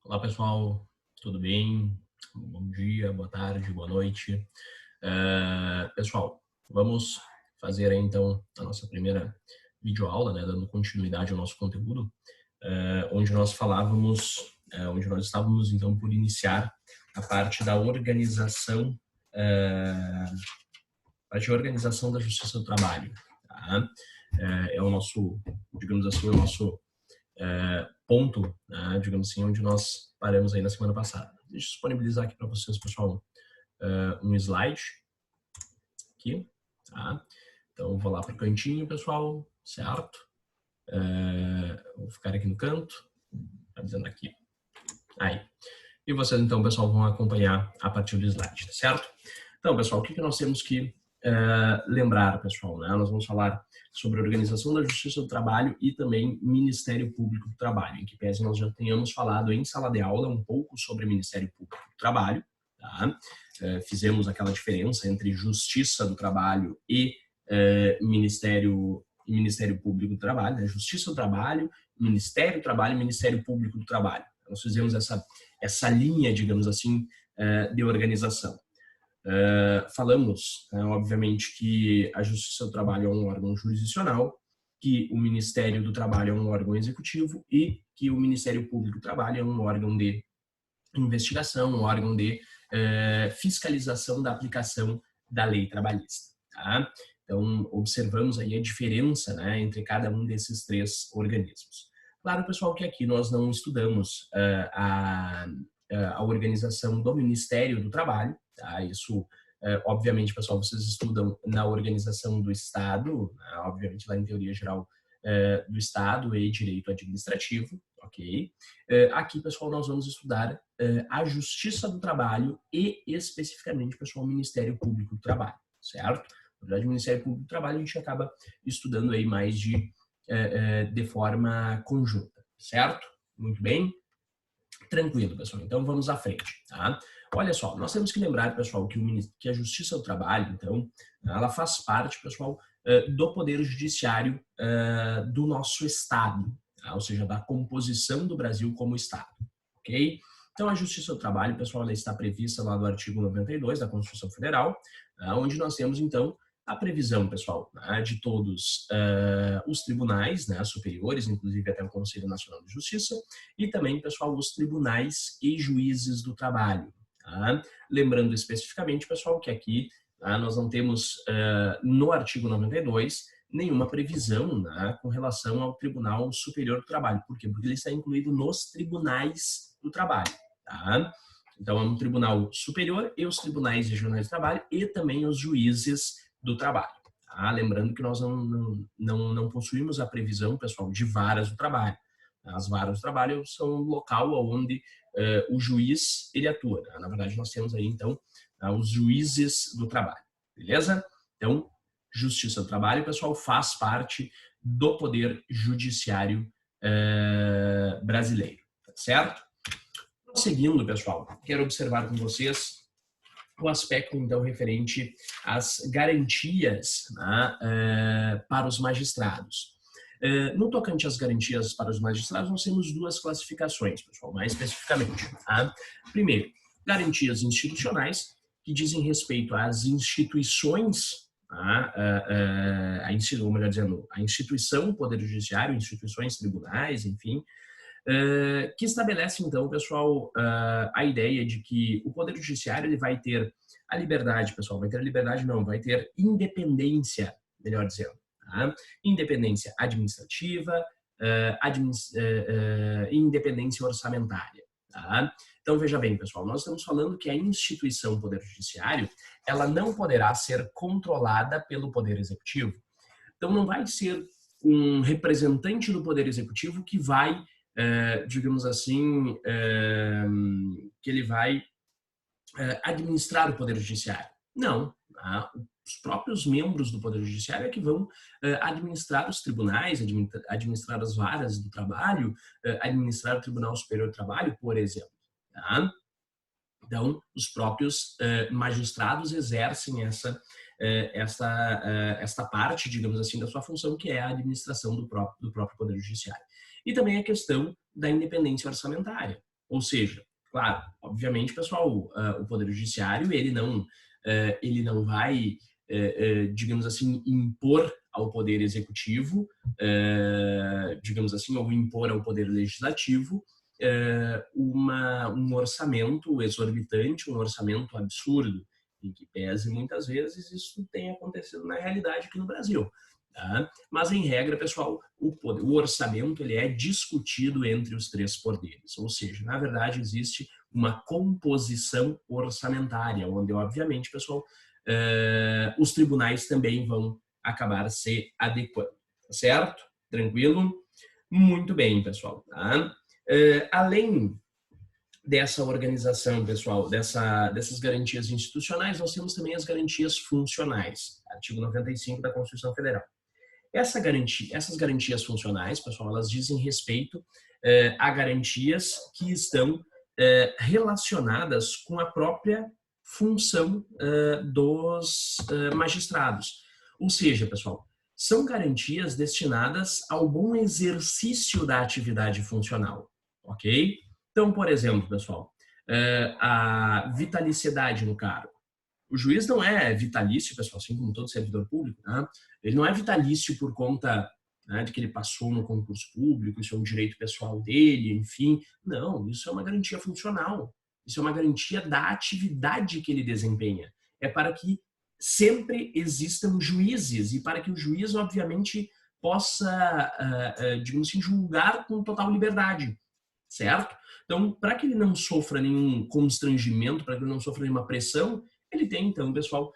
Olá pessoal, tudo bem? Bom dia, boa tarde, boa noite. Pessoal, vamos fazer aí, então a nossa primeira videoaula, né, dando continuidade ao nosso conteúdo, onde nós falávamos, onde nós estávamos então por iniciar a parte da organização, da Justiça do Trabalho. Tá? É o nosso, digamos assim, o nosso ponto, né, digamos assim, onde nós paramos aí na semana passada. Deixa eu disponibilizar aqui para vocês, pessoal, um slide aqui, tá? Então, vou lá para o cantinho, pessoal, certo? Vou ficar aqui no canto, tá dizendo aqui. Aí. E vocês, então, pessoal, vão acompanhar a partir do slide, tá certo? Então, pessoal, o que nós temos que lembrar, pessoal, né? Nós vamos falar sobre a Organização da Justiça do Trabalho e também Ministério Público do Trabalho, em que pese nós já tenhamos falado em sala de aula um pouco sobre Ministério Público do Trabalho, tá? Fizemos aquela diferença entre Justiça do Trabalho e Ministério Público do Trabalho, né? Justiça do Trabalho, Ministério do Trabalho e Ministério Público do Trabalho. Nós fizemos essa linha, digamos assim, de organização. Falamos, obviamente, que a Justiça do Trabalho é um órgão jurisdicional, que o Ministério do Trabalho é um órgão executivo e que o Ministério Público do Trabalho é um órgão de investigação, um órgão de fiscalização da aplicação da lei trabalhista. Tá? Então, observamos aí a diferença, né, entre cada um desses três organismos. Claro, pessoal, que aqui nós não estudamos a organização do Ministério do Trabalho, tá? Isso, obviamente, pessoal, vocês estudam na organização do Estado, né? Obviamente lá em teoria geral do Estado e direito administrativo, ok? Aqui, pessoal, nós vamos estudar a Justiça do Trabalho e, especificamente, pessoal, o Ministério Público do Trabalho, certo? Na verdade, o Ministério Público do Trabalho a gente acaba estudando aí mais de forma conjunta, certo? Muito bem. Tranquilo, pessoal. Então, vamos à frente, tá? Olha só, nós temos que lembrar, pessoal, que a Justiça do Trabalho, então, ela faz parte, pessoal, do Poder Judiciário do nosso Estado, tá? Ou seja, da composição do Brasil como Estado, ok? Então, a Justiça do Trabalho, pessoal, ela está prevista lá no artigo 92 da Constituição Federal, onde nós temos, então, a previsão, pessoal, né, de todos os tribunais, né, superiores, inclusive até o Conselho Nacional de Justiça, e também, pessoal, os tribunais e juízes do trabalho. Tá? Lembrando especificamente, pessoal, que aqui nós não temos, no artigo 92, nenhuma previsão, né, com relação ao Tribunal Superior do Trabalho. Por quê? Porque ele está incluído nos tribunais do trabalho. Tá? Então, é um tribunal superior e os tribunais regionais do trabalho e também os juízes do trabalho. Tá? Lembrando que nós não possuímos a previsão, pessoal, de varas do trabalho. As varas do trabalho são o local onde o juiz ele atua. Né? Na verdade, nós temos aí, então, os juízes do trabalho. Beleza? Então, Justiça do Trabalho, pessoal, faz parte do Poder Judiciário brasileiro. Tá certo? Seguindo, pessoal, quero observar com vocês o aspecto, então, referente às garantias, né, para os magistrados. No tocante às garantias para os magistrados, nós temos duas classificações, pessoal, mais especificamente. Tá? Primeiro, garantias institucionais, que dizem respeito às instituições, tá? Ou melhor dizendo, a instituição, o Poder Judiciário, instituições, tribunais, enfim, que estabelece, então, pessoal, a ideia de que o Poder Judiciário ele vai ter a liberdade, pessoal, vai ter a liberdade não, vai ter independência, melhor dizendo, tá? Independência administrativa, independência orçamentária, tá? Então, veja bem, pessoal, nós estamos falando que a instituição Poder Judiciário, ela não poderá ser controlada pelo Poder Executivo. Então, não vai ser um representante do Poder Executivo que vai digamos assim, que ele vai administrar o Poder Judiciário. Não. Tá? Os próprios membros do Poder Judiciário é que vão administrar os tribunais, administrar as varas do trabalho, administrar o Tribunal Superior do Trabalho, por exemplo. Tá? Então, os próprios magistrados exercem esta parte, digamos assim, da sua função, que é a administração do próprio Poder Judiciário. E também a questão da independência orçamentária. Ou seja, claro, obviamente, pessoal, o Poder Judiciário, ele não vai, digamos assim, impor ao Poder Executivo, digamos assim, ou impor ao Poder Legislativo um orçamento exorbitante, um orçamento absurdo, em que pese muitas vezes isso tem acontecido na realidade aqui no Brasil. Tá? Mas, em regra, pessoal, o orçamento ele é discutido entre os três poderes, ou seja, na verdade existe uma composição orçamentária, onde, obviamente, pessoal, os tribunais também vão acabar se adequando, tá certo? Tranquilo? Muito bem, pessoal. Tá? Além dessa organização, pessoal, dessas garantias institucionais, nós temos também as garantias funcionais, artigo 95 da Constituição Federal. Essas garantias funcionais, pessoal, elas dizem respeito a garantias que estão relacionadas com a própria função dos magistrados. Ou seja, pessoal, são garantias destinadas ao bom exercício da atividade funcional, ok? Então, por exemplo, pessoal, a vitaliciedade no cargo. O juiz não é vitalício, pessoal, assim como todo servidor público, né? Ele não é vitalício por conta, né, de que ele passou no concurso público, isso é um direito pessoal dele, enfim. Não, isso é uma garantia funcional. Isso é uma garantia da atividade que ele desempenha. É para que sempre existam juízes e para que o juiz, obviamente, possa, digamos assim, julgar com total liberdade, certo? Então, para que ele não sofra nenhum constrangimento, para que ele não sofra nenhuma pressão, ele tem, então, pessoal,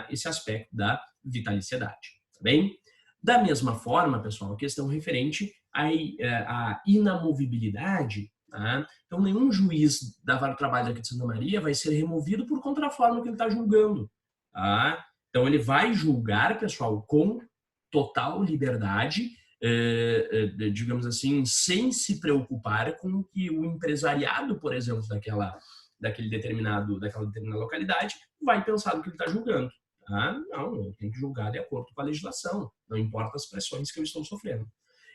esse aspecto da vitaliciedade, tá bem? Da mesma forma, pessoal, a questão referente à inamovibilidade, tá? Então, nenhum juiz da Vara do Trabalho aqui de Santa Maria vai ser removido por conta da forma que ele está julgando, tá? Então, ele vai julgar, pessoal, com total liberdade, digamos assim, sem se preocupar com que o empresariado, por exemplo, daquela determinada localidade, vai pensar no que ele está julgando. Tá? Não, eu tenho que julgar de acordo com a legislação, não importa as pressões que eu estou sofrendo.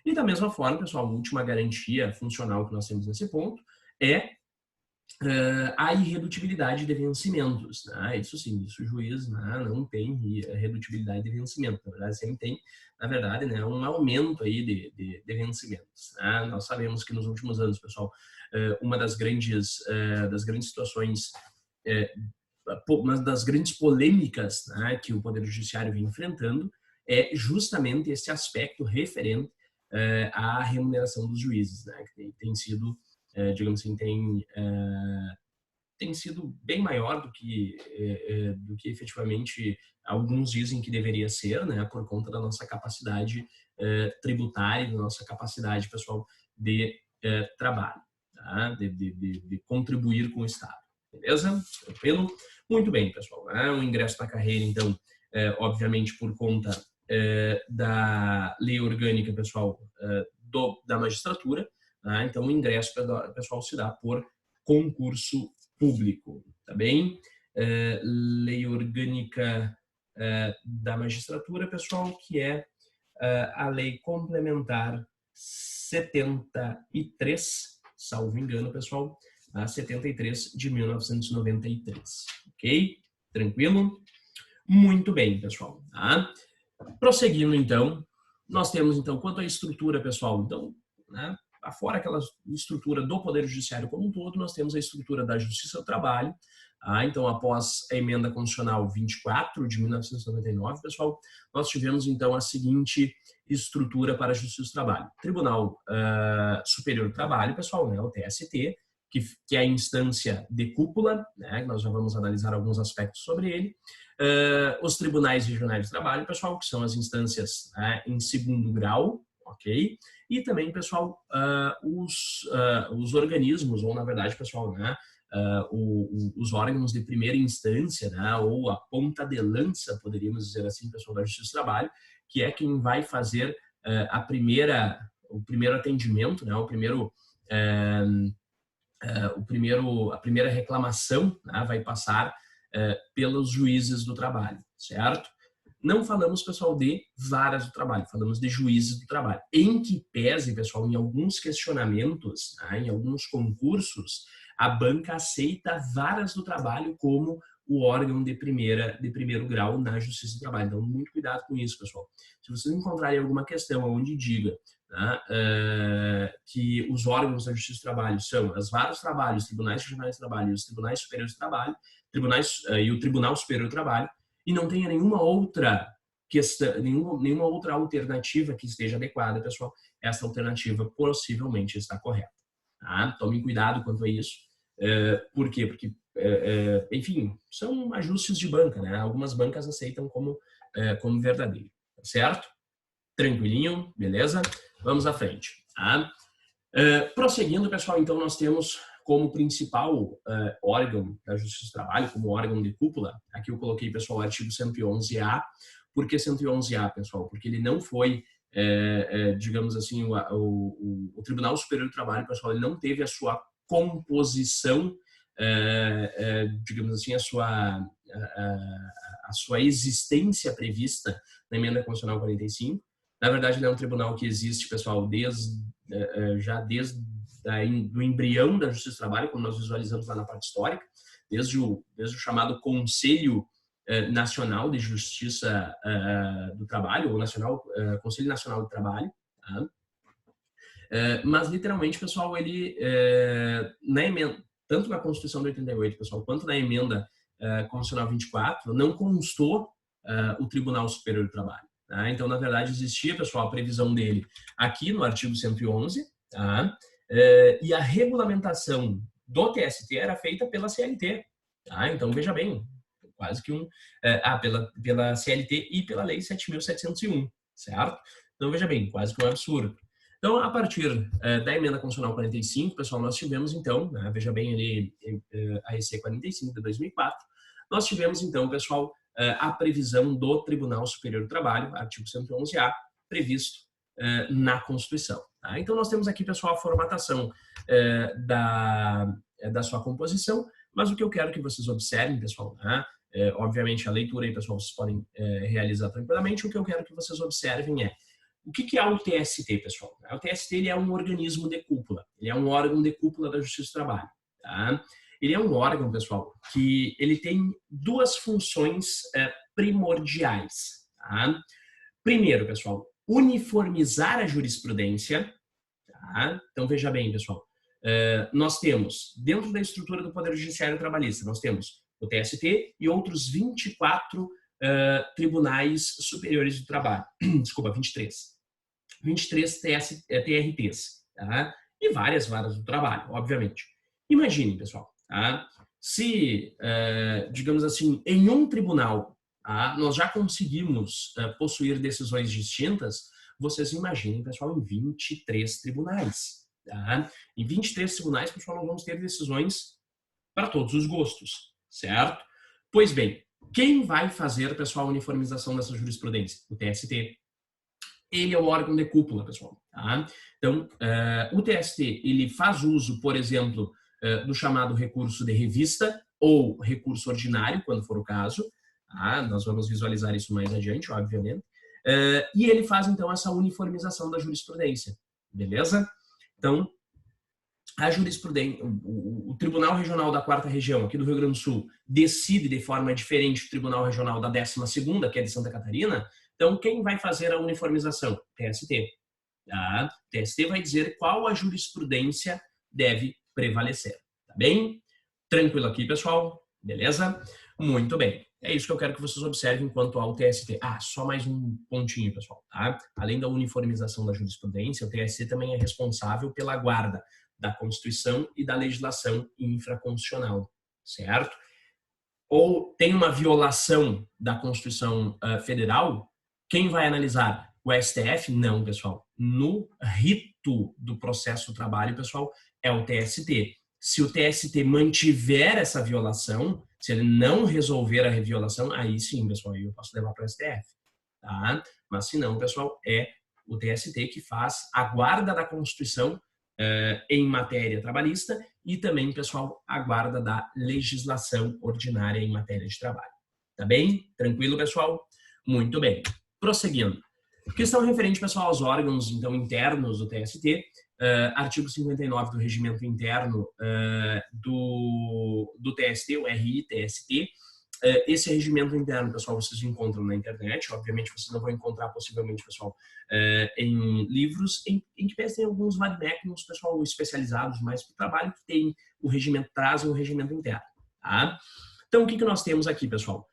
E da mesma forma, pessoal, a última garantia funcional que nós temos nesse ponto é a irredutibilidade de vencimentos. Né? Isso sim, isso o juiz, né, não tem redutibilidade de vencimento. Na verdade, sempre tem, na verdade, né, um aumento aí de vencimentos. Né? Nós sabemos que nos últimos anos, pessoal, uma das grandes situações, uma das grandes polêmicas, né, que o Poder Judiciário vem enfrentando é justamente esse aspecto referente à remuneração dos juízes, né, que tem sido, digamos assim, tem sido bem maior do que efetivamente alguns dizem que deveria ser, né, por conta da nossa capacidade tributária, da nossa capacidade, pessoal, de trabalho, tá? de contribuir com o Estado. Beleza? Tranquilo? Muito bem, pessoal. O ingresso na carreira, então, obviamente por conta da lei orgânica, pessoal, da magistratura, tá? Então o ingresso, pessoal, se dá por concurso público, tá bem? Lei orgânica da magistratura, pessoal, que é a lei complementar 73, salvo engano, pessoal, a 73 de 1993, ok? Tranquilo? Muito bem, pessoal. Tá? Prosseguindo, então, nós temos, então, quanto à estrutura, pessoal, então, né, fora aquela estrutura do Poder Judiciário como um todo, nós temos a estrutura da Justiça do Trabalho. Então, após a emenda constitucional 24 de 1999, pessoal, nós tivemos, então, a seguinte estrutura para a Justiça do Trabalho. Tribunal Superior do Trabalho, pessoal, né, o TST, que é a instância de cúpula, né, nós já vamos analisar alguns aspectos sobre ele. Os tribunais regionais de trabalho, pessoal, que são as instâncias em segundo grau, ok? E também, pessoal, os organismos, ou na verdade, pessoal, né, os órgãos de primeira instância, né, ou a ponta de lança, poderíamos dizer assim, pessoal, da Justiça do Trabalho, que é quem vai fazer o primeiro atendimento, né, a primeira reclamação, né, vai passar pelos juízes do trabalho, certo? Não falamos, pessoal, de varas do trabalho, falamos de juízes do trabalho. Em que pese, pessoal, em alguns questionamentos, tá, em alguns concursos, a banca aceita varas do trabalho como o órgão de primeiro grau na Justiça do Trabalho. Então, muito cuidado com isso, pessoal. Se vocês encontrarem alguma questão onde diga, tá, que os órgãos da Justiça do Trabalho são as varas do trabalho, os tribunais regionais do trabalho, os tribunais superiores do trabalho, e o Tribunal Superior do Trabalho, e não tenha nenhuma outra questão, nenhuma outra alternativa que esteja adequada, pessoal, essa alternativa possivelmente está correta. Tá? Tomem cuidado quanto a isso. Por quê? Porque, enfim, são ajustes de banca, né? Algumas bancas aceitam como verdadeiro, certo? Tranquilinho, beleza? Vamos à frente. Tá? Prosseguindo, pessoal, então nós temos como principal órgão da Justiça do Trabalho, como órgão de cúpula, aqui eu coloquei, pessoal, o artigo 111A. Por que 111A, pessoal? Porque ele não foi, digamos assim, o Tribunal Superior do Trabalho, pessoal, ele não teve a sua composição, digamos assim, a sua existência prevista na Emenda Constitucional 45. Na verdade, ele é um tribunal que existe, pessoal, desde do embrião da Justiça do Trabalho, como nós visualizamos lá na parte histórica, desde o chamado Conselho Nacional de Justiça do Trabalho, ou Conselho Nacional do Trabalho. Tá? Mas, literalmente, pessoal, ele, na emenda, tanto na Constituição de 88, pessoal, quanto na Emenda Constitucional 24, não constou o Tribunal Superior do Trabalho. Tá? Então, na verdade, existia, pessoal, a previsão dele aqui no artigo 111, tá? E a regulamentação do TST era feita pela CLT. Tá? Então, veja bem, quase que pela CLT e pela Lei 7.701, certo? Então, veja bem, quase que um absurdo. Então, a partir da Emenda Constitucional 45, pessoal, nós tivemos, então, veja bem ali, a RC 45 de 2004, nós tivemos, então, pessoal, a previsão do Tribunal Superior do Trabalho, artigo 111A, previsto na Constituição. Tá? Então, nós temos aqui, pessoal, a formatação da sua composição, mas o que eu quero que vocês observem, pessoal, tá? Obviamente, a leitura aí, pessoal, vocês podem realizar tranquilamente. O que eu quero que vocês observem é o que é o TST, pessoal. O TST ele é um organismo de cúpula, ele é um órgão de cúpula da Justiça do Trabalho. Tá? Ele é um órgão, pessoal, que ele tem duas funções primordiais. Tá? Primeiro, pessoal, uniformizar a jurisprudência. Tá? Então, veja bem, pessoal, nós temos, dentro da estrutura do Poder Judiciário Trabalhista, nós temos o TST e outros 24 tribunais superiores do trabalho. Desculpa, 23. 23 TRTs. Tá? E várias varas do trabalho, obviamente. Imaginem, pessoal, tá? Se, digamos assim, em um tribunal nós já conseguimos possuir decisões distintas, vocês imaginem, pessoal, em 23 tribunais. Tá? Em 23 tribunais, pessoal, nós vamos ter decisões para todos os gostos, certo? Pois bem, quem vai fazer, pessoal, a uniformização dessa jurisprudência? O TST. Ele é o órgão de cúpula, pessoal. Tá? Então, o TST, ele faz uso, por exemplo, do chamado recurso de revista ou recurso ordinário, quando for o caso. Tá? Nós vamos visualizar isso mais adiante, obviamente. E ele faz, então, essa uniformização da jurisprudência. Beleza? Então, a jurisprudência, o Tribunal Regional da 4ª Região, aqui do Rio Grande do Sul, decide de forma diferente do Tribunal Regional da 12ª, que é de Santa Catarina. Então, quem vai fazer a uniformização? TST. Tá? TST vai dizer qual a jurisprudência deve prevalecer. Tá bem? Tranquilo aqui, pessoal? Beleza? Muito bem. É isso que eu quero que vocês observem quanto ao TST. Só mais um pontinho, pessoal. Tá? Além da uniformização da jurisprudência, o TST também é responsável pela guarda da Constituição e da legislação infraconstitucional, certo? Ou tem uma violação da Constituição Federal, quem vai analisar? O STF? Não, pessoal. No rito do processo do trabalho, pessoal, é o TST. Se o TST mantiver essa violação, se ele não resolver a violação, aí sim, pessoal, eu posso levar para o STF. Tá? Mas se não, pessoal, é o TST que faz a guarda da Constituição em matéria trabalhista e também, pessoal, a guarda da legislação ordinária em matéria de trabalho. Tá bem? Tranquilo, pessoal? Muito bem. Prosseguindo. Questão referente, pessoal, aos órgãos, então, internos do TST, artigo 59 do regimento interno do TST, o RI-TST. Esse regimento interno, pessoal, vocês encontram na internet. Obviamente, vocês não vão encontrar, possivelmente, pessoal, em livros, em que tem alguns vademecums, pessoal, especializados mais para o trabalho, que tem o regimento, trazem o regimento interno. Tá? Então, o que nós temos aqui, pessoal?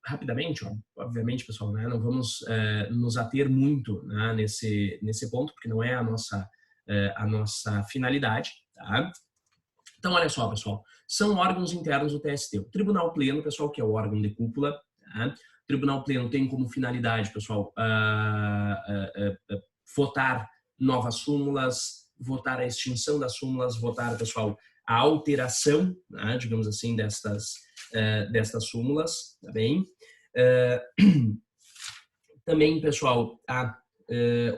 Rapidamente, obviamente, pessoal, né, não vamos nos ater muito, né, nesse ponto, porque não é a nossa finalidade. Tá? Então, olha só, pessoal, são órgãos internos do TST. O Tribunal Pleno, pessoal, que é o órgão de cúpula. Tá? O Tribunal Pleno tem como finalidade, pessoal, votar novas súmulas, votar a extinção das súmulas, votar, pessoal, a alteração, né, digamos assim, destas súmulas, tá bem? Também, pessoal,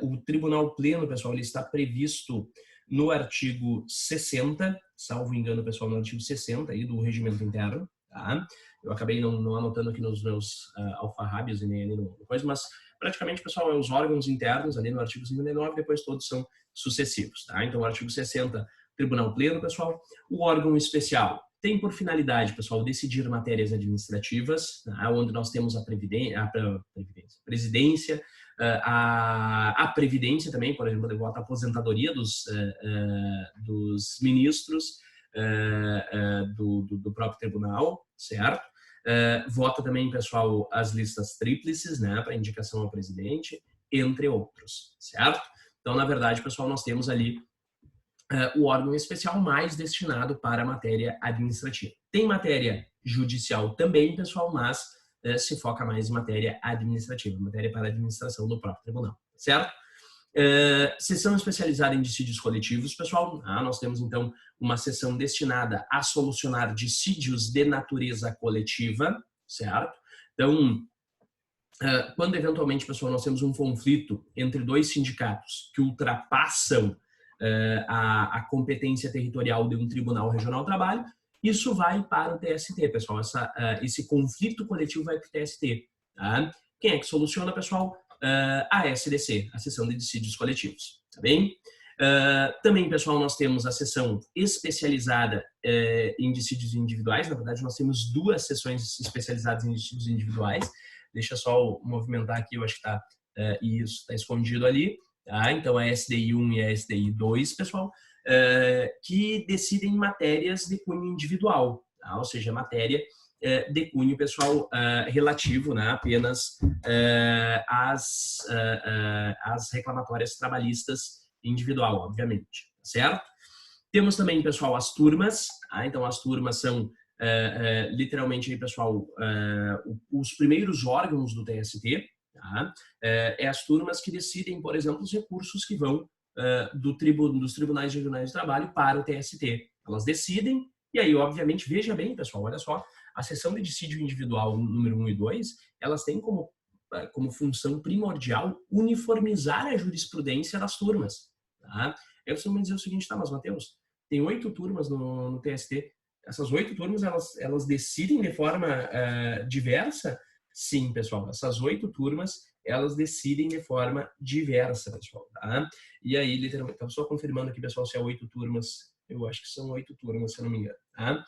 o Tribunal Pleno, pessoal, ele está previsto no artigo 60, salvo engano, pessoal, no artigo 60 aí do regimento interno, tá? Eu acabei não anotando aqui nos meus alfarrábios e nem ali no coisa, mas praticamente, pessoal, é os órgãos internos ali no artigo 59, depois todos são sucessivos, tá? Então, o artigo 60, Tribunal Pleno, pessoal. O órgão especial tem por finalidade, pessoal, decidir matérias administrativas, tá? Onde nós temos a presidência, a previdência também, por exemplo, de voto a aposentadoria dos ministros do próprio tribunal, certo? Vota também, pessoal, as listas tríplices, né, para indicação ao presidente, entre outros, certo? Então, na verdade, pessoal, nós temos ali o órgão especial mais destinado para a matéria administrativa. Tem matéria judicial também, pessoal, mas se foca mais em matéria administrativa, matéria para a administração do próprio tribunal, certo? Sessão especializada em dissídios coletivos, pessoal. Nós temos, então, uma sessão destinada a solucionar dissídios de natureza coletiva, certo? Então, quando eventualmente, pessoal, nós temos um conflito entre dois sindicatos que ultrapassam a competência territorial de um tribunal regional do trabalho, isso vai para o TST, pessoal. Esse conflito coletivo vai para o TST. Tá? Quem é que soluciona, pessoal? A SDC, a Seção de Dissídios Coletivos. Tá bem? Também, pessoal, nós temos a seção especializada em dissídios individuais. Na verdade, nós temos duas sessões especializadas em dissídios individuais. Deixa eu só movimentar aqui, eu acho que isso está escondido ali. Tá? Então, a SDI 1 e a SDI 2, pessoal, que decidem matérias de cunho individual, tá? Ou seja, matéria de cunho, pessoal, relativo, né, apenas às reclamatórias trabalhistas individual, obviamente, certo? Temos também, pessoal, as turmas, tá? Então as turmas são literalmente, aí, pessoal, os primeiros órgãos do TST, tá? As turmas que decidem, por exemplo, os recursos que vão dos tribunais regionais de trabalho para o TST. Elas decidem, e aí, obviamente, veja bem, pessoal, olha só, a seção de dissídio individual número 1 e 2, elas têm como função primordial uniformizar a jurisprudência das turmas. Tá? Aí você vai dizer o seguinte, tá, mas Matheus, tem 8 turmas no TST, essas 8 turmas, elas decidem de forma diversa? Sim, pessoal, essas 8 turmas, elas decidem de forma diversa, pessoal, tá? E aí, literalmente, estou só confirmando aqui, pessoal, se é 8 turmas, eu acho que são 8 turmas, se eu não me engano, tá?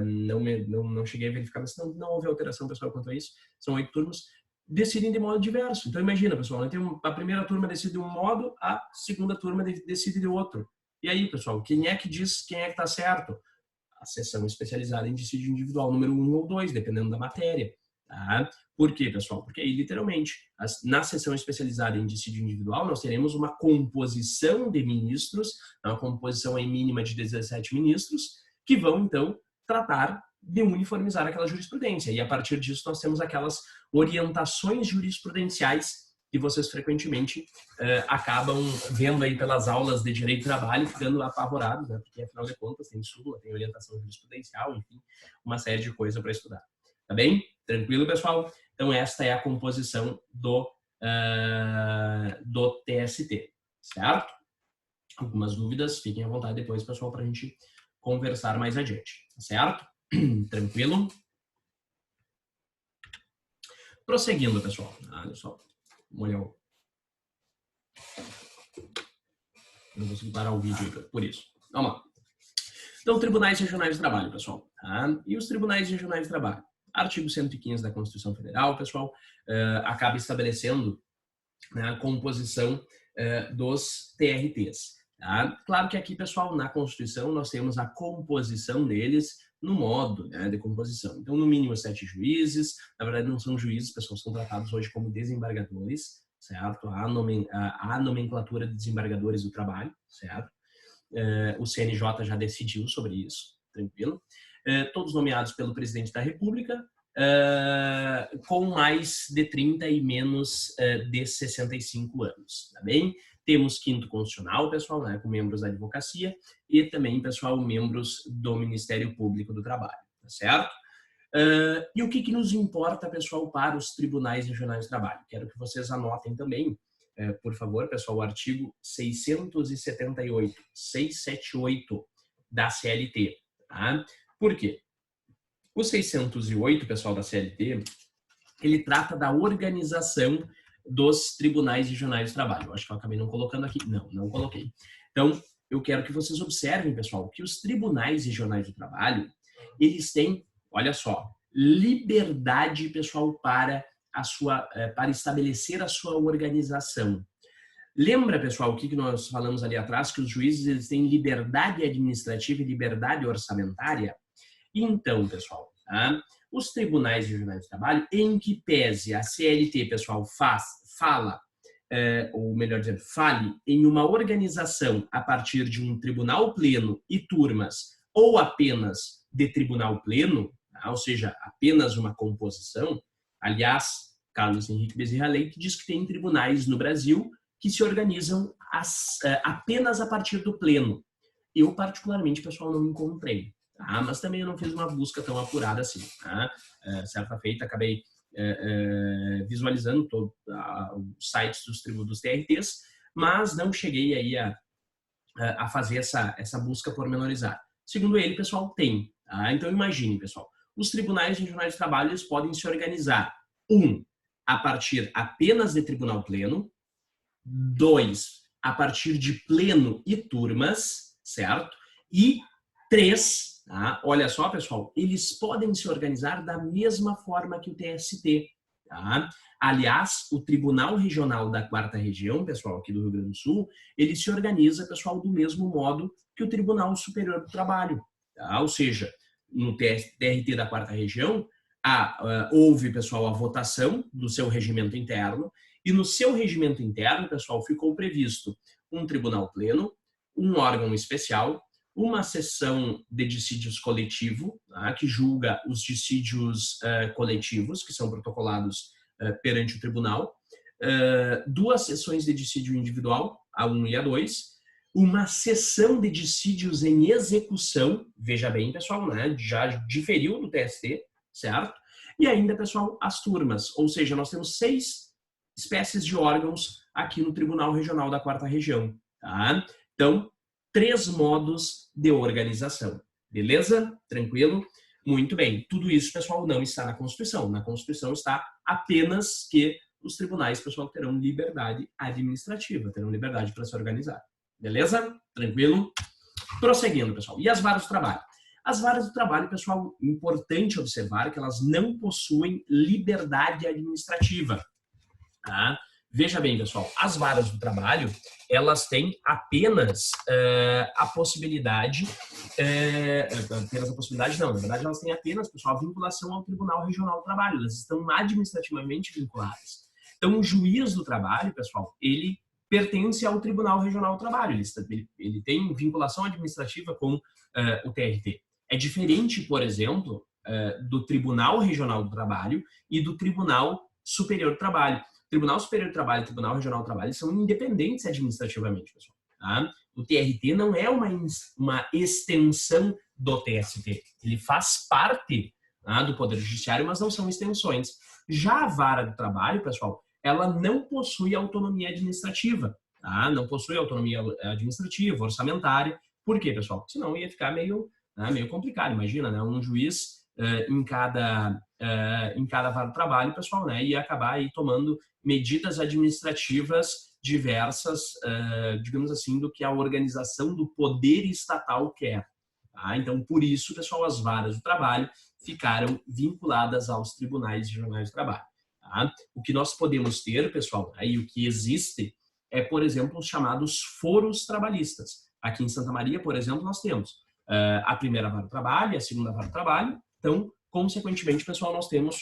Não cheguei a verificar, mas não houve alteração, pessoal, quanto a isso, são 8 turmas, decidem de modo diverso. Então, imagina, pessoal, a primeira turma decide de um modo, a segunda turma decide de outro. E aí, pessoal, quem é que diz quem é que está certo? A seção especializada em dissídio individual número 1 ou 2, dependendo da matéria. Tá? Por quê, pessoal? Porque aí, literalmente, na seção especializada em dissídio individual, nós teremos uma composição de ministros, uma composição aí mínima de 17 ministros, que vão, então, tratar de uniformizar aquela jurisprudência. E, a partir disso, nós temos aquelas orientações jurisprudenciais que vocês frequentemente acabam vendo aí pelas aulas de Direito do Trabalho, ficando apavorados, né? Porque, afinal de contas, tem súmula, tem orientação jurisprudencial, enfim, uma série de coisas para estudar. Tá bem? Tranquilo, pessoal? Então, esta é a composição do TST, certo? Algumas dúvidas, fiquem à vontade depois, pessoal, para a gente conversar mais adiante, certo? Tranquilo? Prosseguindo, pessoal. Olha só. Molhar o... Não consigo parar o vídeo aí, por isso. Vamos lá. Então, tribunais regionais de trabalho, pessoal. Tá? E os tribunais regionais de trabalho? Artigo 115 da Constituição Federal, pessoal, acaba estabelecendo, né, a composição dos TRTs. Tá? Claro que aqui, pessoal, na Constituição nós temos a composição deles no modo, né, de composição. Então, no mínimo 7 juízes. Na verdade, não são juízes, pessoal, são tratados hoje como desembargadores, certo? A nomenclatura de desembargadores do trabalho, certo? O CNJ já decidiu sobre isso, tranquilo? Todos nomeados pelo presidente da República, com mais de 30 e menos de 65 anos, tá bem? Temos quinto constitucional, pessoal, né, com membros da advocacia e também, pessoal, membros do Ministério Público do Trabalho, tá certo? E o que nos importa, pessoal, para os tribunais regionais de trabalho? Quero que vocês anotem também, por favor, pessoal, o artigo 678 da CLT. Tá? Por quê? O 608, pessoal, da CLT, ele trata da organização dos tribunais regionais de trabalho. Eu acho que eu acabei não colocando aqui. Não coloquei. Então, eu quero que vocês observem, pessoal, que os tribunais regionais de trabalho, eles têm, olha só, liberdade, pessoal, para estabelecer a sua organização. Lembra, pessoal, o que nós falamos ali atrás, que os juízes eles têm liberdade administrativa e liberdade orçamentária? Então, pessoal, tá? Os tribunais regionais de trabalho, em que pese a CLT, pessoal, ou melhor dizendo, fale em uma organização a partir de um tribunal pleno e turmas, ou apenas de tribunal pleno, tá? Ou seja, apenas uma composição. Aliás, Carlos Henrique Bezerra Leite diz que tem tribunais no Brasil que se organizam apenas a partir do pleno. Eu, particularmente, pessoal, não encontrei. Tá? Mas também eu não fiz uma busca tão apurada assim. Tá? Certa feita, acabei visualizando os sites dos TRTs, mas não cheguei aí a fazer essa busca pormenorizada. Segundo ele, pessoal, tem. Tá? Então, imagine, pessoal, os tribunais regionais de trabalho eles podem se organizar, a partir apenas de tribunal pleno, 2, a partir de pleno e turmas, certo? E 3, tá? Olha só, pessoal, eles podem se organizar da mesma forma que o TST, tá? Aliás, o Tribunal Regional da 4ª Região, pessoal, aqui do Rio Grande do Sul, ele se organiza, pessoal, do mesmo modo que o Tribunal Superior do Trabalho, tá? Ou seja, no TRT da 4ª Região, houve, pessoal, a votação do seu regimento interno, e no seu regimento interno, pessoal, ficou previsto um tribunal pleno, um órgão especial, uma sessão de dissídios coletivo, tá, que julga os dissídios coletivos, que são protocolados perante o tribunal, 2 sessões de dissídio individual, a 1 e a 2, uma sessão de dissídios em execução, veja bem, pessoal, né, já diferiu do TST, certo? E ainda, pessoal, as turmas, ou seja, nós temos 6 espécies de órgãos aqui no Tribunal Regional da 4ª Região, tá? Então, 3 modos de organização, beleza? Tranquilo? Muito bem. Tudo isso, pessoal, não está na Constituição. Na Constituição está apenas que os tribunais, pessoal, terão liberdade administrativa, terão liberdade para se organizar. Beleza? Tranquilo? Prosseguindo, pessoal. E as varas do trabalho? As varas do trabalho, pessoal, importante observar que elas não possuem liberdade administrativa. Tá? Veja bem, pessoal, as varas do trabalho, elas têm apenas a possibilidade, não, na verdade elas têm apenas, pessoal, a vinculação ao Tribunal Regional do Trabalho, elas estão administrativamente vinculadas. Então, o juiz do trabalho, pessoal, ele pertence ao Tribunal Regional do Trabalho, ele tem vinculação administrativa com o TRT. É diferente, por exemplo, do Tribunal Regional do Trabalho e do Tribunal Superior do Trabalho. O Tribunal Superior do Trabalho e o Tribunal Regional do Trabalho são independentes administrativamente, pessoal. Tá? O TRT não é uma extensão do TST. Ele faz parte, tá, do Poder Judiciário, mas não são extensões. Já a vara do trabalho, pessoal, ela não possui autonomia administrativa. Tá? Não possui autonomia administrativa, orçamentária. Por quê, pessoal? Senão ia ficar meio complicado. Imagina, né? Um juiz em cada em cada vara do trabalho, pessoal, né, e acabar aí tomando medidas administrativas diversas, digamos assim, do que a organização do poder estatal quer. Tá? Então, por isso, pessoal, as varas do trabalho ficaram vinculadas aos tribunais regionais do trabalho. Tá? O que nós podemos ter, pessoal, aí o que existe é, por exemplo, os chamados foros trabalhistas. Aqui em Santa Maria, por exemplo, nós temos a primeira vara do trabalho e a segunda vara do trabalho. Então, consequentemente, pessoal, nós temos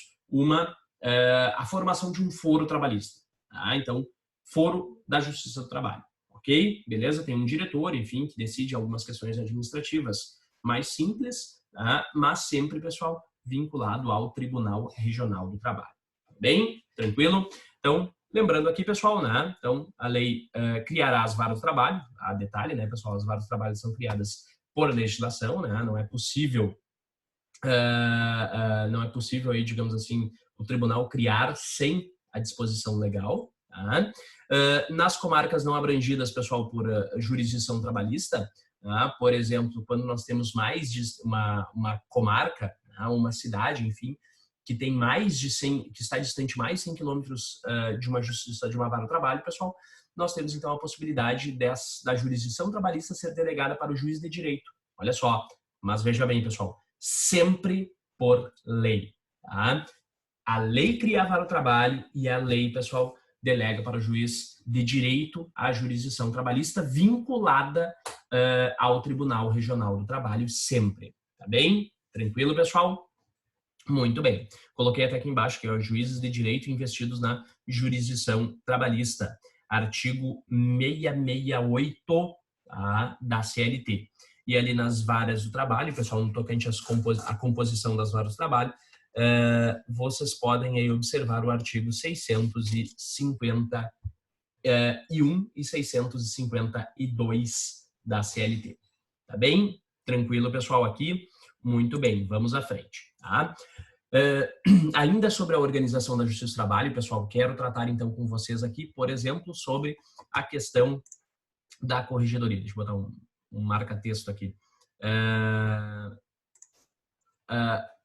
a formação de um foro trabalhista. Tá? Então, foro da Justiça do Trabalho. Ok? Beleza? Tem um diretor, enfim, que decide algumas questões administrativas mais simples, tá? Mas sempre, pessoal, vinculado ao Tribunal Regional do Trabalho. Bem? Tranquilo? Então, lembrando aqui, pessoal, né? Então, a lei criará as varas do trabalho. A detalhe, né, pessoal? As varas do trabalho são criadas por legislação, né? Não é possível, aí, digamos assim, o tribunal criar sem a disposição legal. Tá? Nas comarcas não abrangidas, pessoal, por jurisdição trabalhista, tá? Por exemplo, quando nós temos mais de uma comarca, tá? Uma cidade, enfim, que tem mais de 100, que está distante mais de 100 quilômetros de uma justiça, de uma vara do trabalho, pessoal, nós temos então a possibilidade da jurisdição trabalhista ser delegada para o juiz de direito. Olha só, mas veja bem, pessoal, sempre por lei. Tá? A lei cria a vara do trabalho e a lei, pessoal, delega para o juiz de direito a jurisdição trabalhista vinculada ao Tribunal Regional do Trabalho sempre. Tá bem? Tranquilo, pessoal? Muito bem. Coloquei até aqui embaixo que é os juízes de direito investidos na jurisdição trabalhista. Artigo 668 tá, da CLT. E ali nas varas do trabalho, pessoal, no tocante à composição das varas do trabalho, vocês podem aí observar o artigo 651 e 652 da CLT. Tá bem? Tranquilo, pessoal, aqui? Muito bem, vamos à frente. Tá? Ainda sobre a organização da Justiça do Trabalho, pessoal, quero tratar então com vocês aqui, por exemplo, sobre a questão da corregedoria. Deixa eu botar um marca-texto aqui.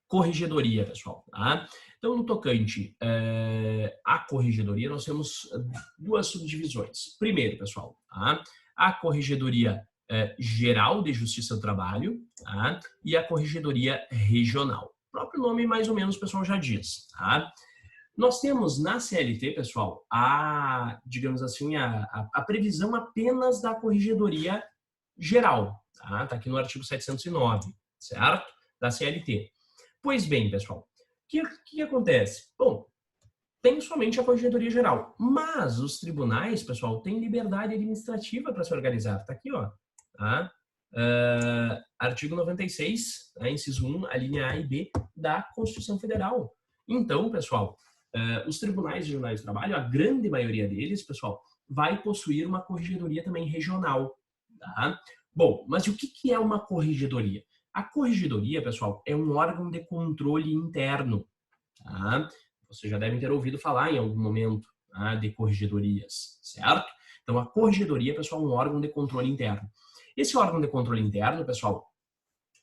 Corregedoria, pessoal. Tá? Então, no tocante à corregedoria, nós temos duas subdivisões. Primeiro, pessoal, tá? A corregedoria geral de Justiça do Trabalho, tá? E a corregedoria regional. O próprio nome, mais ou menos, o pessoal já diz. Tá? Nós temos na CLT, pessoal, digamos assim, a previsão apenas da corregedoria geral. Tá? Tá aqui no artigo 709, certo? Da CLT. Pois bem, pessoal, o que acontece? Bom, tem somente a corregedoria geral, mas os tribunais, pessoal, têm liberdade administrativa para se organizar. Tá aqui, ó. Tá? Artigo 96, inciso 1, a linha A e B da Constituição Federal. Então, pessoal, os tribunais regionais do trabalho, a grande maioria deles, pessoal, vai possuir uma corregedoria também regional. Tá? Bom, mas o que é uma corregedoria? A corregedoria, pessoal, é um órgão de controle interno. Tá? Vocês já devem ter ouvido falar em algum momento, tá, de corregedorias, certo? Então, a corregedoria, pessoal, é um órgão de controle interno. Esse órgão de controle interno, pessoal,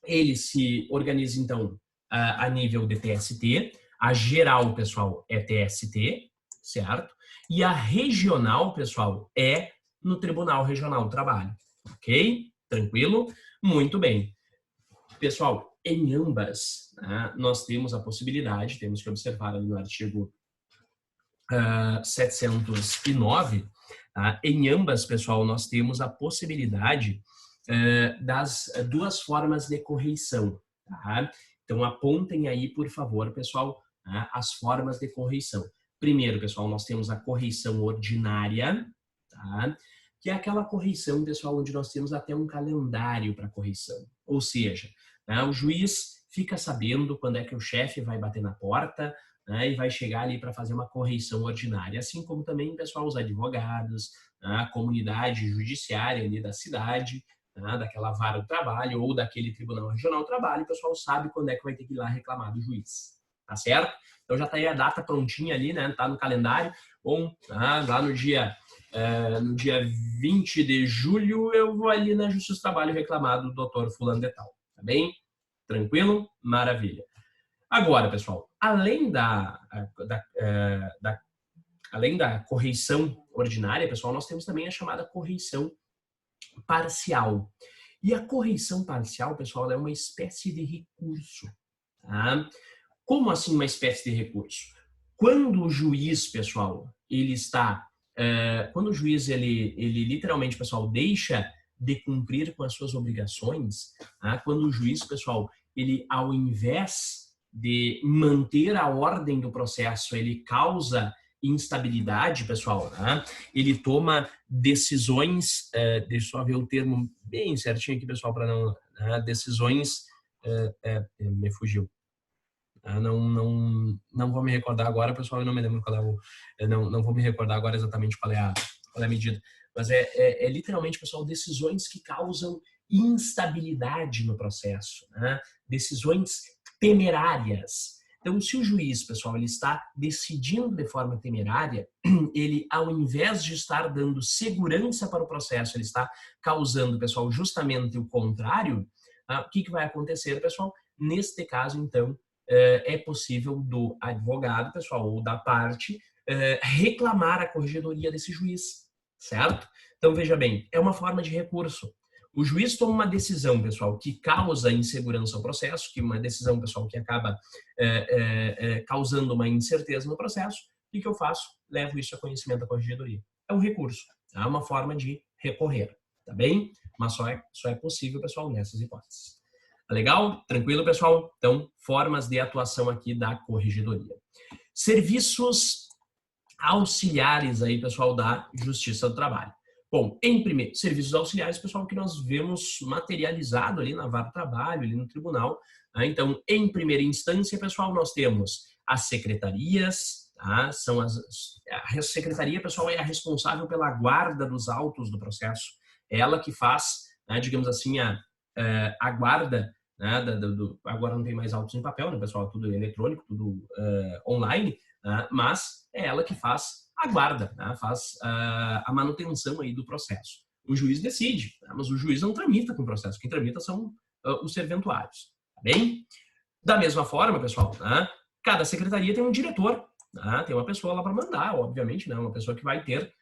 ele se organiza, então, a nível de TST. A geral, pessoal, é TST, certo? E a regional, pessoal, é no Tribunal Regional do Trabalho. Ok? Tranquilo? Muito bem. Pessoal, em ambas, né, nós temos a possibilidade, temos que observar ali no artigo 709, tá? Em ambas, pessoal, nós temos a possibilidade das duas formas de correição. Tá? Então, apontem aí, por favor, pessoal, tá? As formas de correição. Primeiro, pessoal, nós temos a correição ordinária, tá? Que é aquela correição, pessoal, onde nós temos até um calendário para correição. Ou seja, né, o juiz fica sabendo quando é que o chefe vai bater na porta, né, e vai chegar ali para fazer uma correição ordinária. Assim como também, pessoal, os advogados, né, a comunidade judiciária ali da cidade, né, daquela vara do trabalho ou daquele tribunal regional do trabalho, o pessoal sabe quando é que vai ter que ir lá reclamar do juiz. Tá certo? Então já está aí a data prontinha ali, né? Tá no calendário. Bom, lá no dia 20 de julho eu vou ali na Justiça do Trabalho reclamar do doutor fulano de tal. Tá bem? Tranquilo? Maravilha. Agora, pessoal, além da correição ordinária, pessoal, nós temos também a chamada correição parcial. E a correição parcial, pessoal, é uma espécie de recurso. Tá? Como assim uma espécie de recurso? Quando o juiz, pessoal, quando o juiz ele literalmente, pessoal, deixa de cumprir com as suas obrigações, tá? Quando o juiz, pessoal, ele ao invés de manter a ordem do processo, ele causa instabilidade, pessoal, tá? Ele toma decisões, deixa eu só ver o termo bem certinho aqui, pessoal, para não, decisões, me fugiu. Não vou me recordar agora, pessoal, eu não me lembro qual é não vou me recordar agora exatamente qual é a medida, mas é literalmente, pessoal, decisões que causam instabilidade no processo, né? Decisões temerárias. Então, se o juiz, pessoal, ele está decidindo de forma temerária, ele, ao invés de estar dando segurança para o processo, ele está causando, pessoal, justamente o contrário. O que vai acontecer, pessoal? Neste caso, então, é possível do advogado, pessoal, ou da parte, reclamar a corregedoria desse juiz, certo? Então, veja bem, é uma forma de recurso. O juiz toma uma decisão, pessoal, que causa insegurança ao processo, que uma decisão, pessoal, que acaba causando uma incerteza no processo. O que eu faço? Levo isso a conhecimento da corregedoria. É um recurso, é uma forma de recorrer, tá bem? Mas só é possível, pessoal, nessas hipóteses. Legal? Tranquilo, pessoal? Então, formas de atuação aqui da corregedoria. Serviços auxiliares aí, pessoal, da Justiça do Trabalho. Bom, em primeiro, serviços auxiliares, pessoal, que nós vemos materializado ali na vara do trabalho, ali no tribunal. Tá? Então, em primeira instância, pessoal, nós temos as secretarias, tá? A secretaria, pessoal, é a responsável pela guarda dos autos do processo. É ela que faz, né, digamos assim, a guarda, né, agora não tem mais autos em papel, né, pessoal? Tudo eletrônico, tudo online, né, mas é ela que faz a guarda, né, faz a manutenção aí do processo. O juiz decide, né, mas o juiz não tramita com o processo, quem tramita são os serventuários, tá bem? Da mesma forma, pessoal, né, cada secretaria tem um diretor, né, tem uma pessoa lá para mandar, obviamente, né, uma pessoa que vai ter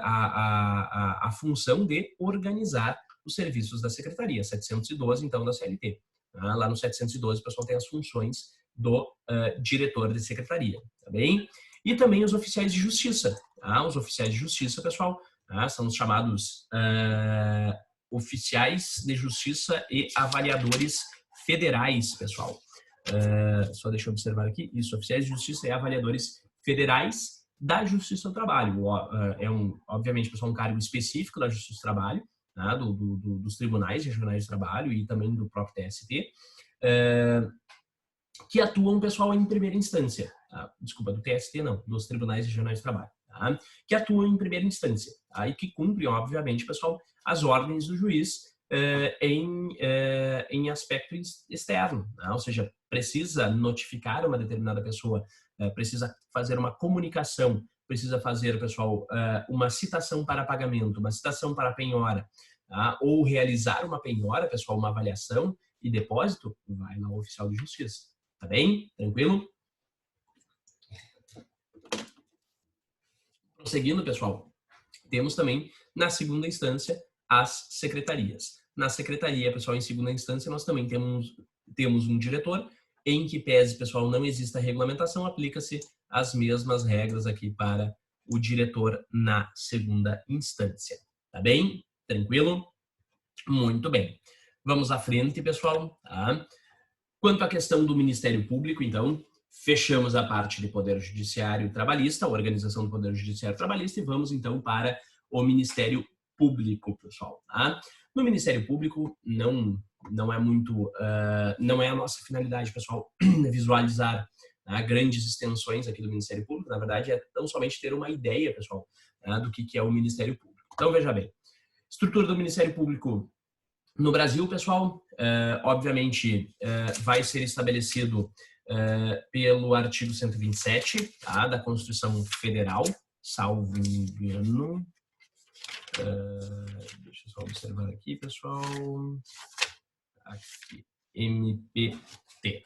a função de organizar os serviços da secretaria, 712, então, da CLT. Lá no 712, o pessoal tem as funções do diretor de secretaria, tá bem? E também os oficiais de justiça. Tá? Os oficiais de justiça, pessoal, são os chamados oficiais de justiça e avaliadores federais, pessoal. Só deixa eu observar aqui. Isso, oficiais de justiça e avaliadores federais da Justiça do Trabalho. Obviamente, pessoal, um cargo específico da Justiça do Trabalho, né, dos tribunais regionais de trabalho e também do próprio TST, que atuam, pessoal, em primeira instância. Tá? Desculpa, do TST não, dos tribunais regionais de trabalho. Tá? Que atuam em primeira instância. Tá? E que cumprem, obviamente, pessoal, as ordens do juiz em aspecto externo. Tá? Ou seja, precisa notificar uma determinada pessoa, precisa fazer uma comunicação, precisa fazer, pessoal, uma citação para pagamento, uma citação para penhora, tá? Ou realizar uma penhora, pessoal, uma avaliação e depósito, vai lá ao oficial de justiça. Tá bem? Tranquilo? Prosseguindo, pessoal, temos também, na segunda instância, as secretarias. Na secretaria, pessoal, em segunda instância, nós também temos um diretor, em que pese, pessoal, não exista regulamentação, aplica-se as mesmas regras aqui para o diretor na segunda instância. Tá bem? Tranquilo? Muito bem. Vamos à frente, pessoal. Tá? Quanto à questão do Ministério Público, então, fechamos a parte de Poder Judiciário Trabalhista, a organização do Poder Judiciário Trabalhista, e vamos, então, para o Ministério Público, pessoal. Tá? No Ministério Público, não é muito, não é a nossa finalidade, pessoal, visualizar grandes extensões aqui do Ministério Público. Na verdade, é tão somente ter uma ideia, pessoal, do que é o Ministério Público. Então, veja bem, estrutura do Ministério Público no Brasil, pessoal, obviamente, vai ser estabelecido pelo artigo 127, tá, da Constituição Federal, salvo engano. Deixa eu só observar aqui, pessoal. Aqui, MPT.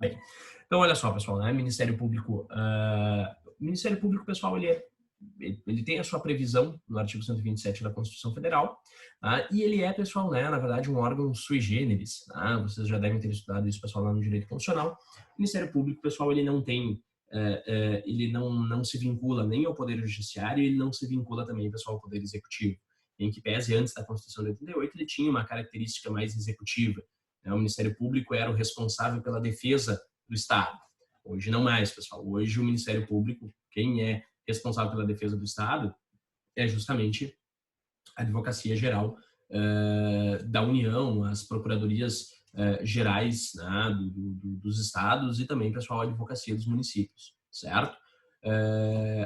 Bem, então olha só, pessoal, né? O Ministério Público, pessoal, ele tem a sua previsão no artigo 127 da Constituição Federal, tá? E ele é, pessoal, né, na verdade, um órgão sui generis, tá? Vocês já devem ter estudado isso, pessoal, lá no direito constitucional. O Ministério Público, pessoal, ele não tem, ele não se vincula nem ao Poder Judiciário, ele não se vincula também, pessoal, ao Poder Executivo. Em que pese, antes da Constituição de 88, ele tinha uma característica mais executiva, né? O Ministério Público era o responsável pela defesa do Estado. Hoje não mais, pessoal. Hoje o Ministério Público, quem é responsável pela defesa do Estado, é justamente a Advocacia Geral da União, as Procuradorias Gerais, né, dos Estados e também, pessoal, a Advocacia dos Municípios, certo?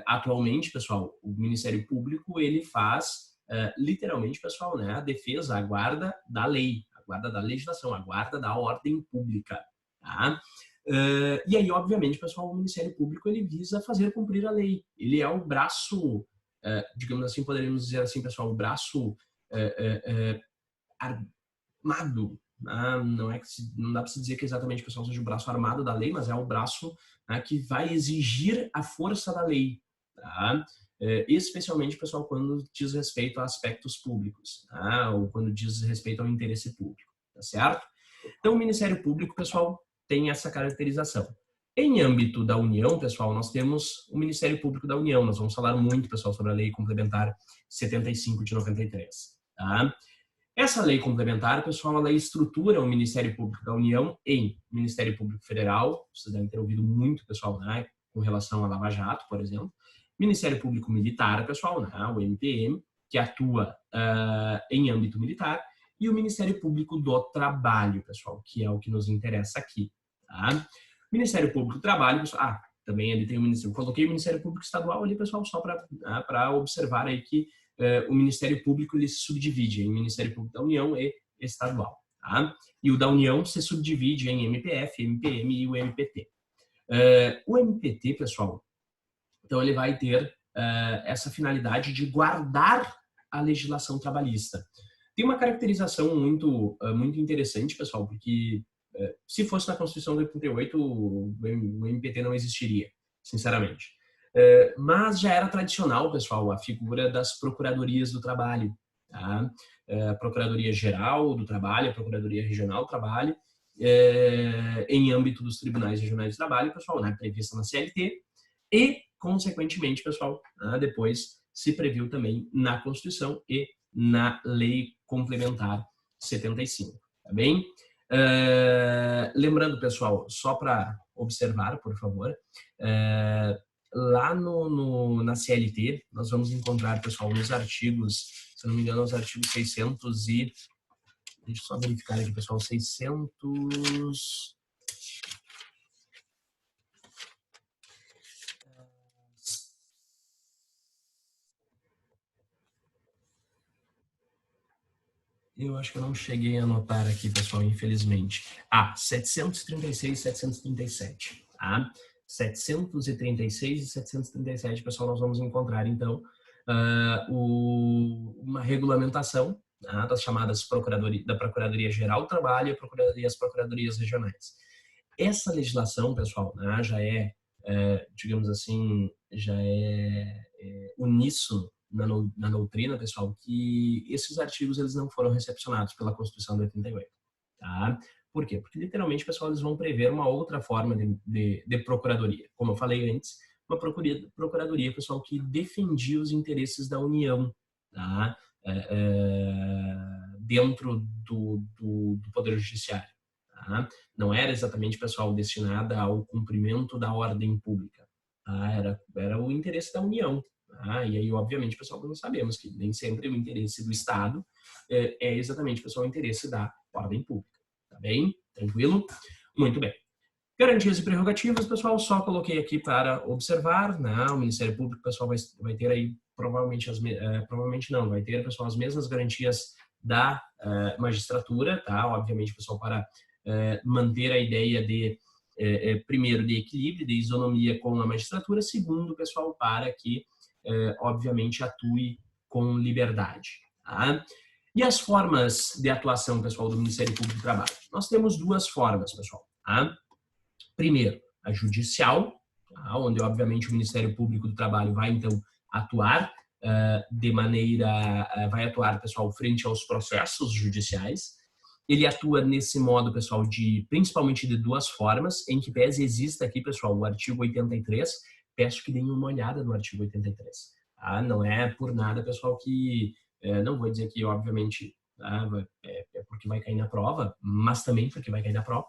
Atualmente, pessoal, o Ministério Público, ele faz literalmente, pessoal, né, a defesa, a guarda da lei, a guarda da legislação, a guarda da ordem pública, tá? E aí, obviamente, pessoal, o Ministério Público, ele visa fazer cumprir a lei. Ele é o braço, digamos assim, poderíamos dizer assim, pessoal, o braço armado. Não é que não dá para se dizer que exatamente, pessoal, seja o braço armado da lei, mas é o braço, né, que vai exigir a força da lei, tá? Especialmente, pessoal, quando diz respeito a aspectos públicos, tá? Ou quando diz respeito ao interesse público, tá certo? Então, o Ministério Público, pessoal, tem essa caracterização. Em âmbito da União, pessoal, nós temos o Ministério Público da União. Nós vamos falar muito, pessoal, sobre a Lei Complementar 75 de 93. Tá? Essa lei complementar, pessoal, ela estrutura o Ministério Público da União em Ministério Público Federal. Vocês devem ter ouvido muito, pessoal, né, com relação a Lava Jato, por exemplo. Ministério Público Militar, pessoal, né, o MPM, que atua em âmbito militar. E o Ministério Público do Trabalho, pessoal, que é o que nos interessa aqui. Tá? Ministério Público do Trabalho, pessoal, também ele tem o Ministério, coloquei o Ministério Público Estadual ali, pessoal, só para observar aí que o Ministério Público ele se subdivide em Ministério Público da União e Estadual. Tá? E o da União se subdivide em MPF, MPM e o MPT. O MPT, pessoal, então ele vai ter essa finalidade de guardar a legislação trabalhista. Tem uma caracterização muito interessante, pessoal, porque se fosse na Constituição de 88, o MPT não existiria, sinceramente. Mas já era tradicional, pessoal, a figura das procuradorias do trabalho. Tá? A Procuradoria Geral do Trabalho, a Procuradoria Regional do Trabalho, em âmbito dos tribunais regionais do trabalho, pessoal, né, prevista na CLT, e, consequentemente, pessoal, depois se previu também na Constituição e na Lei Complementar 75, tá bem? Lembrando, pessoal, só para observar, por favor, lá na CLT, nós vamos encontrar, pessoal, nos artigos, se não me engano, os artigos 600 e... Deixa eu só verificar aqui, pessoal, 600... Eu acho que eu não cheguei a anotar aqui, pessoal, infelizmente. 736 e 737, tá? 736 e 737, pessoal, nós vamos encontrar, então, uma regulamentação, tá, das chamadas da Procuradoria Geral do Trabalho e as Procuradorias Regionais. Essa legislação, pessoal, né, já digamos assim, já é uníssono na doutrina, pessoal, que esses artigos eles não foram recepcionados pela Constituição de 88. Tá? Por quê? Porque, literalmente, pessoal, eles vão prever uma outra forma de procuradoria. Como eu falei antes, uma procuradoria, pessoal, que defendia os interesses da União, tá? Dentro do Poder Judiciário. Tá? Não era exatamente, pessoal, destinada ao cumprimento da ordem pública. Tá? Era o interesse da União. E aí, obviamente, pessoal, nós sabemos que nem sempre o interesse do Estado é exatamente, pessoal, o interesse da ordem pública. Tá bem? Tranquilo? Muito bem. Garantias e prerrogativas, pessoal, só coloquei aqui para observar, né? O Ministério Público, pessoal, vai ter aí, provavelmente não, vai ter, pessoal, as mesmas garantias da magistratura, tá? Obviamente, pessoal, para manter a ideia de, primeiro, de equilíbrio, de isonomia com a magistratura, segundo, pessoal, para que obviamente, atue com liberdade. Tá? E as formas de atuação, pessoal, do Ministério Público do Trabalho? Nós temos duas formas, pessoal. Tá? Primeiro, a judicial, tá? Onde, obviamente, o Ministério Público do Trabalho vai, então, atuar vai atuar, pessoal, frente aos processos judiciais. Ele atua nesse modo, pessoal, principalmente de duas formas, em que pese exista aqui, pessoal, o artigo 83, peço que deem uma olhada no artigo 83. Tá? Não é por nada, pessoal, que, não vou dizer que, obviamente, tá? É porque vai cair na prova, mas também porque vai cair na prova.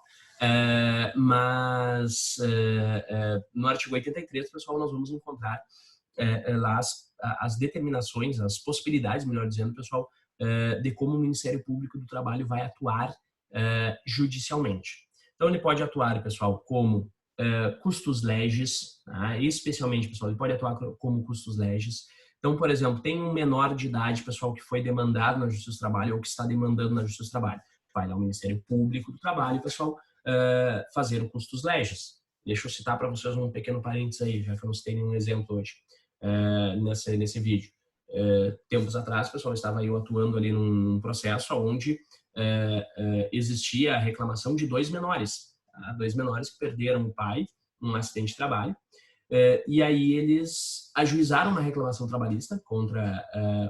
No artigo 83, pessoal, nós vamos encontrar lá as determinações, as possibilidades, melhor dizendo, pessoal, de como o Ministério Público do Trabalho vai atuar judicialmente. Então, ele pode atuar, pessoal, como custos legis, tá? Especialmente, pessoal, ele pode atuar como custos legis. Então, por exemplo, tem um menor de idade, pessoal, que foi demandado na Justiça do Trabalho ou que está demandando na Justiça do Trabalho. Vai lá ao Ministério Público do Trabalho, pessoal, fazer o custos legis. Deixa eu citar para vocês um pequeno parênteses aí, já que eu não citei nenhum exemplo hoje nesse vídeo. Tempos atrás, pessoal, estava eu atuando ali num processo onde existia a reclamação de dois menores, tá? Dois menores que perderam o pai num acidente de trabalho, e aí eles ajuizaram uma reclamação trabalhista contra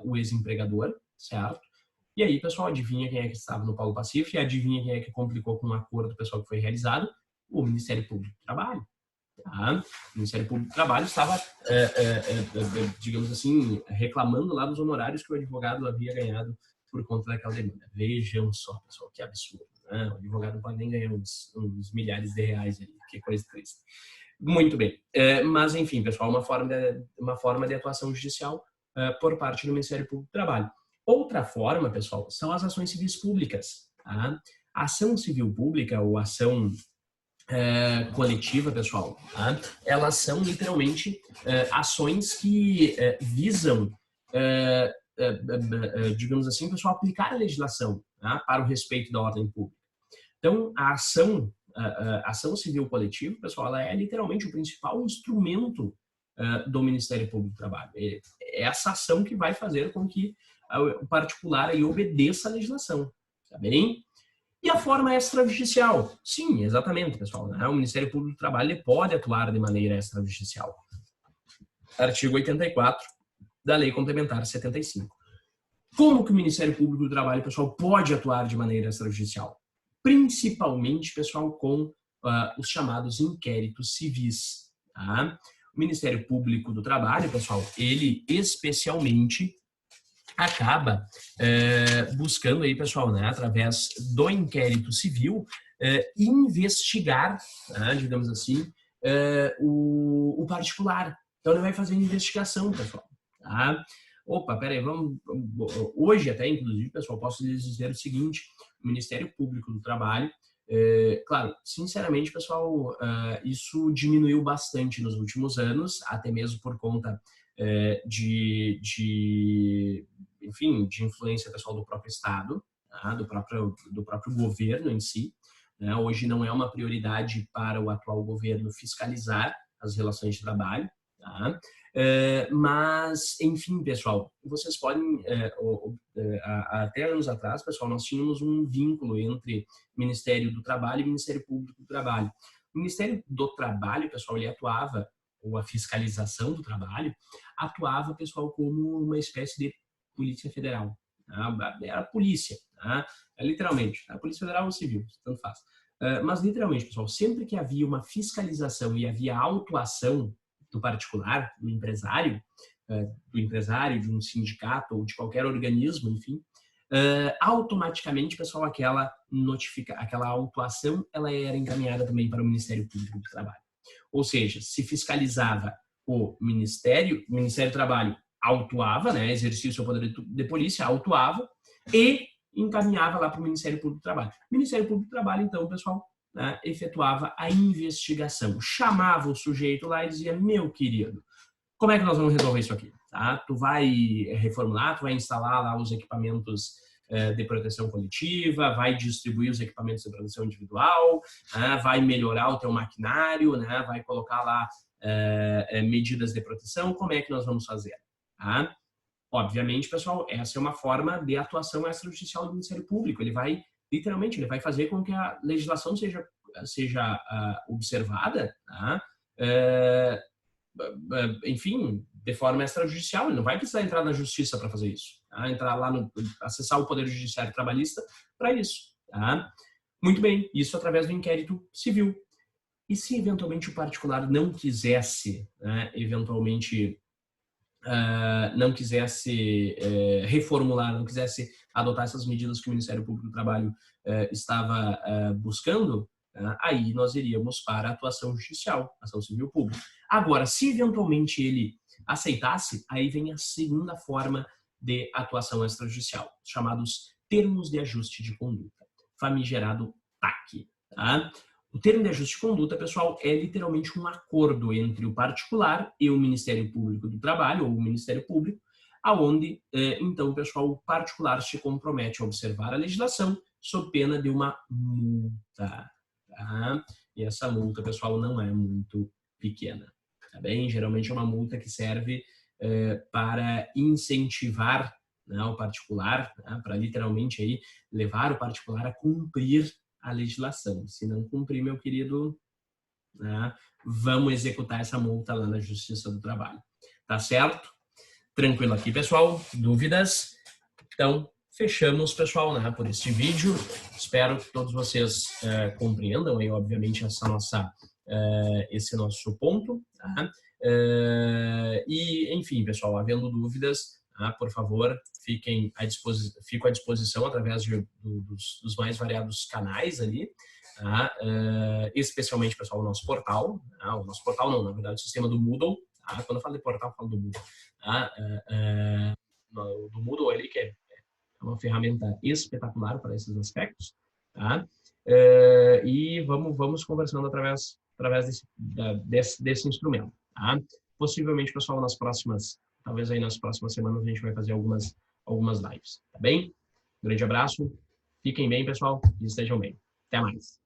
o ex-empregador, certo? E aí, pessoal, adivinha quem é que estava no polo pacífico e adivinha quem é que complicou com um acordo pessoal que foi realizado? O Ministério Público do Trabalho. Tá? O Ministério Público do Trabalho estava, digamos assim, reclamando lá dos honorários que o advogado havia ganhado por conta daquela demanda. Vejam só, pessoal, que absurdo. Né? O advogado não pode nem ganhar uns milhares de reais ali, que coisa triste. Muito bem. Mas, enfim, pessoal, uma forma de atuação judicial por parte do Ministério Público do Trabalho. Outra forma, pessoal, são as ações civis públicas. Tá? A ação civil pública ou ação coletiva, pessoal, tá? Elas são literalmente ações que visam, digamos assim, pessoal, aplicar a legislação, tá? Para o respeito da ordem pública. Então, a ação civil coletiva, pessoal, ela é literalmente o principal instrumento do Ministério Público do Trabalho. É essa ação que vai fazer com que o particular aí obedeça a legislação, tá bem? E a forma extrajudicial? Sim, exatamente, pessoal. Né? O Ministério Público do Trabalho ele pode atuar de maneira extrajudicial. Artigo 84 da Lei Complementar 75. Como que o Ministério Público do Trabalho, pessoal, pode atuar de maneira extrajudicial? Principalmente, pessoal, com os chamados inquéritos civis. Tá? O Ministério Público do Trabalho, pessoal, ele especialmente acaba buscando aí, pessoal, né, através do inquérito civil, investigar, né, digamos assim, o particular. Então, ele vai fazer investigação, pessoal. Tá? Opa, peraí, hoje até, inclusive, pessoal, posso lhes dizer o seguinte, o Ministério Público do Trabalho, claro, sinceramente, pessoal, isso diminuiu bastante nos últimos anos, até mesmo por conta de influência, pessoal, do próprio Estado, tá? do próprio governo em si. Né? Hoje não é uma prioridade para o atual governo fiscalizar as relações de trabalho, tá? Mas, enfim, pessoal, vocês podem, até anos atrás, pessoal, nós tínhamos um vínculo entre Ministério do Trabalho e Ministério Público do Trabalho. O Ministério do Trabalho, pessoal, ele atuava, ou a fiscalização do trabalho, atuava, pessoal, como uma espécie de polícia federal. Tá? Era a polícia, tá? Literalmente, a Polícia Federal ou Civil, tanto faz. Mas, literalmente, pessoal, sempre que havia uma fiscalização e havia autuação do particular, do empresário, de um sindicato ou de qualquer organismo, enfim, automaticamente, pessoal, aquela autuação, ela era encaminhada também para o Ministério Público do Trabalho. Ou seja, se fiscalizava o Ministério do Trabalho autuava, né, exercia o seu poder de polícia, autuava e encaminhava lá para o Ministério Público do Trabalho. O Ministério Público do Trabalho, então, pessoal, né, efetuava a investigação, chamava o sujeito lá e dizia, meu querido, como é que nós vamos resolver isso aqui? Tá? Tu vai reformular, tu vai instalar lá os equipamentos de proteção coletiva, vai distribuir os equipamentos de proteção individual, vai melhorar o teu maquinário, né, vai colocar lá medidas de proteção, como é que nós vamos fazer? Tá? Obviamente, pessoal, essa é uma forma de atuação extrajudicial do Ministério Público. Ele vai, literalmente, ele vai fazer com que a legislação seja seja observada, tá? Enfim, de forma extrajudicial. Ele não vai precisar entrar na justiça para fazer isso, tá? Entrar lá acessar o Poder Judiciário Trabalhista para isso, tá? Muito bem, isso através do inquérito civil. E se eventualmente o particular não quisesse, né, eventualmente não quisesse reformular, não quisesse adotar essas medidas que o Ministério Público do Trabalho estava buscando, aí nós iríamos para a atuação judicial, ação civil pública. Agora, se eventualmente ele aceitasse, aí vem a segunda forma de atuação extrajudicial, chamados termos de ajuste de conduta, famigerado TAC. Tá? O termo de ajuste de conduta, pessoal, é literalmente um acordo entre o particular e o Ministério Público do Trabalho, ou o Ministério Público, aonde, então, pessoal, o particular se compromete a observar a legislação sob pena de uma multa. Tá? E essa multa, pessoal, não é muito pequena. Tá bem? Geralmente é uma multa que serve para incentivar, né, o particular, né, para literalmente aí levar o particular a cumprir a legislação. Se não cumprir, meu querido, né, vamos executar essa multa lá na Justiça do Trabalho. Tá certo? Tranquilo aqui, pessoal? Dúvidas? Então, fechamos, pessoal, né, por este vídeo. Espero que todos vocês compreendam aí, obviamente, esse nosso ponto. Tá? E, enfim, pessoal, havendo dúvidas, por favor, fico à disposição através dos mais variados canais ali, tá? Especialmente, pessoal, o nosso portal. Tá? O nosso portal não, na verdade, o sistema do Moodle. Tá? Quando eu falo de portal, eu falo do Moodle. Tá? Do Moodle ali, que é uma ferramenta espetacular para esses aspectos. Tá? E vamos conversando através desse instrumento. Tá? Possivelmente, pessoal, talvez aí nas próximas semanas a gente vai fazer algumas lives, tá bem? Um grande abraço, fiquem bem, pessoal, e estejam bem. Até mais.